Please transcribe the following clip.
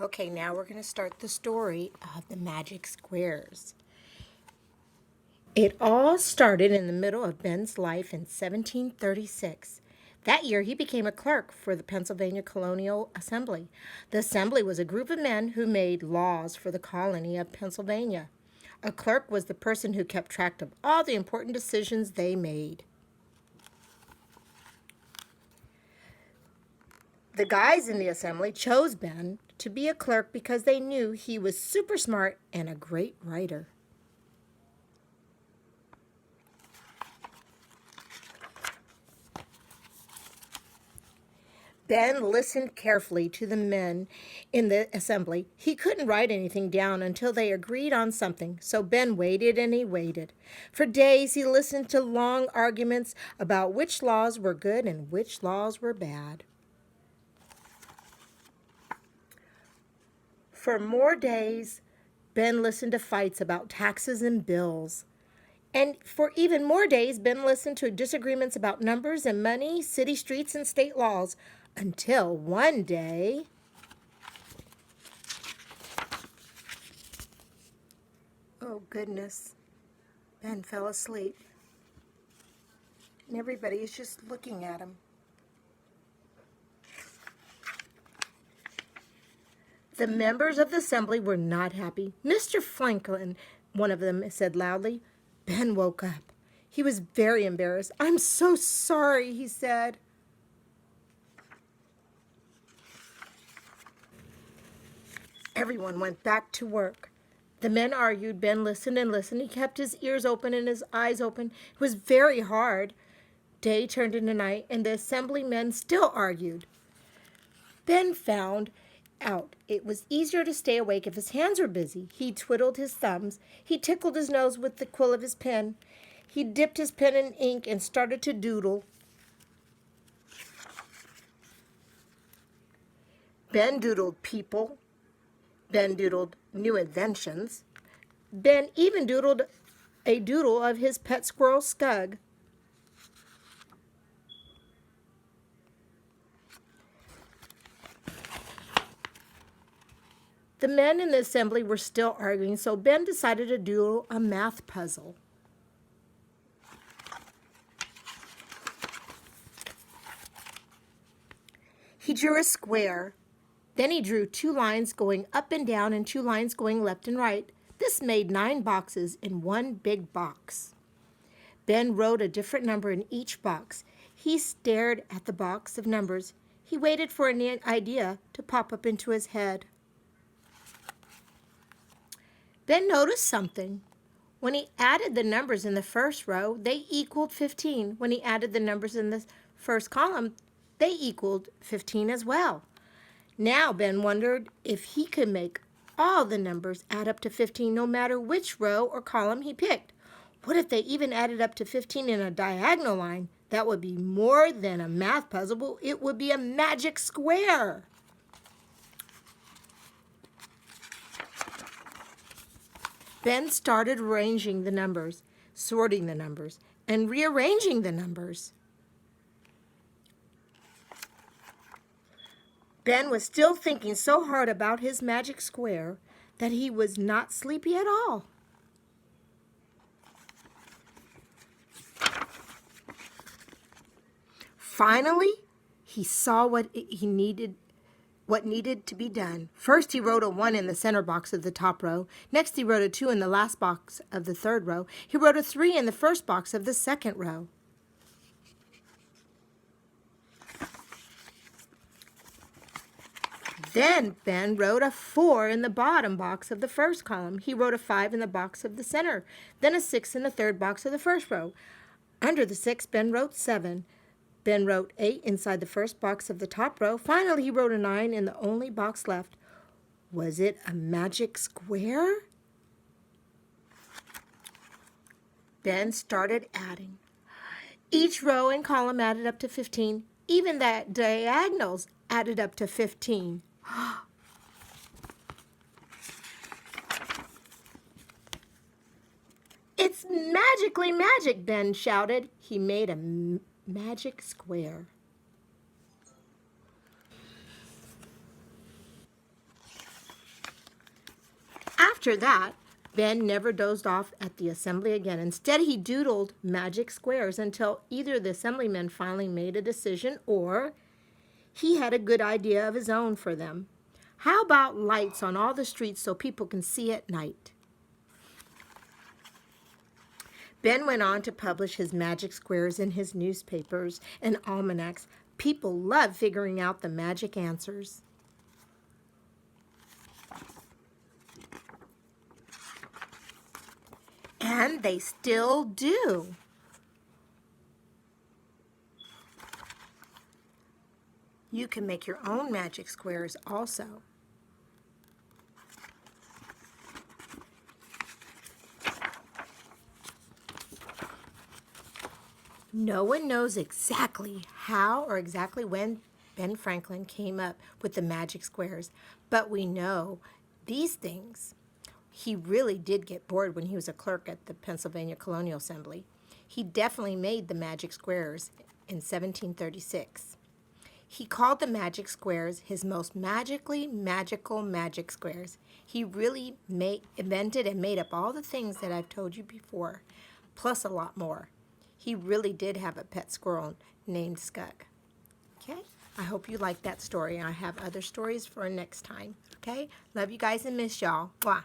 Okay, now we're going to start the story of the magic squares. It all started in the middle of Ben's life in 1736. That year, he became a clerk for the Pennsylvania Colonial Assembly. The assembly was a group of men who made laws for the colony of Pennsylvania. A clerk was the person who kept track of all the important decisions they made. The guys in the assembly chose Ben to be a clerk because they knew he was super smart and a great writer. Ben listened carefully to the men in the assembly. He couldn't write anything down until they agreed on something, so Ben waited and he waited. For days he listened to long arguments about which laws were good and which laws were bad. For more days, Ben listened to fights about taxes and bills. And for even more days, Ben listened to disagreements about numbers and money, city streets, and state laws. Until one day, oh goodness, Ben fell asleep. And everybody is just looking at him. The members of the assembly were not happy. Mr. Franklin, one of them said loudly. Ben woke up. He was very embarrassed. "I'm so sorry," he said. Everyone went back to work. The men argued. Ben listened and listened. He kept his ears open and his eyes open. It was very hard. Day turned into night, and the assemblymen still argued. Ben found out it was easier to stay awake if his hands were busy. He twiddled his thumbs. He tickled his nose with the quill of his pen. He dipped his pen in ink and started to doodle. Ben doodled people. Ben doodled new inventions. Ben even doodled a doodle of his pet squirrel, Scug. The men in the assembly were still arguing, so Ben decided to doodle a math puzzle. He drew a square. Then he drew 2 lines going up and down and 2 lines going left and right. This made 9 boxes in one big box. Ben wrote a different number in each box. He stared at the box of numbers. He waited for an idea to pop up into his head. Ben noticed something. When he added the numbers in the first row, they equaled 15. When he added the numbers in the first column, they equaled 15 as well. Now Ben wondered if he could make all the numbers add up to 15 no matter which row or column he picked. What if they even added up to 15 in a diagonal line? That would be more than a math puzzle. It would be a magic square. Ben started arranging the numbers, sorting the numbers, and rearranging the numbers. Ben was still thinking so hard about his magic square that he was not sleepy at all. Finally, he saw what needed to be done. First, he wrote a 1 in the center box of the top row. Next, he wrote a 2 in the last box of the third row. He wrote a 3 in the first box of the second row. Then Ben wrote a 4 in the bottom box of the first column. He wrote a 5 in the box of the center, then a 6 in the third box of the first row. Under the 6, Ben wrote 7. Ben wrote 8 inside the first box of the top row. Finally, he wrote a 9 in the only box left. Was it a magic square? Ben started adding. Each row and column added up to 15. Even the diagonals added up to 15. It's magically magic, Ben shouted. He made a magic square. After that, Ben never dozed off at the assembly again. Instead, he doodled magic squares until either the assemblymen finally made a decision or he had a good idea of his own for them. How about lights on all the streets so people can see at night? Ben went on to publish his magic squares in his newspapers and almanacs. People loved figuring out the magic answers. And they still do. You can make your own magic squares also. No one knows exactly how or exactly when Ben Franklin came up with the magic squares, but we know these things. He really did get bored when he was a clerk at the Pennsylvania Colonial Assembly. He definitely made the magic squares in 1736. He called the magic squares his most magically magical magic squares. He really invented and made up all the things that I've told you before, plus a lot more. He really did have a pet squirrel named Skug. Okay? I hope you like that story. I have other stories for next time. Okay? Love you guys and miss y'all. Mwah.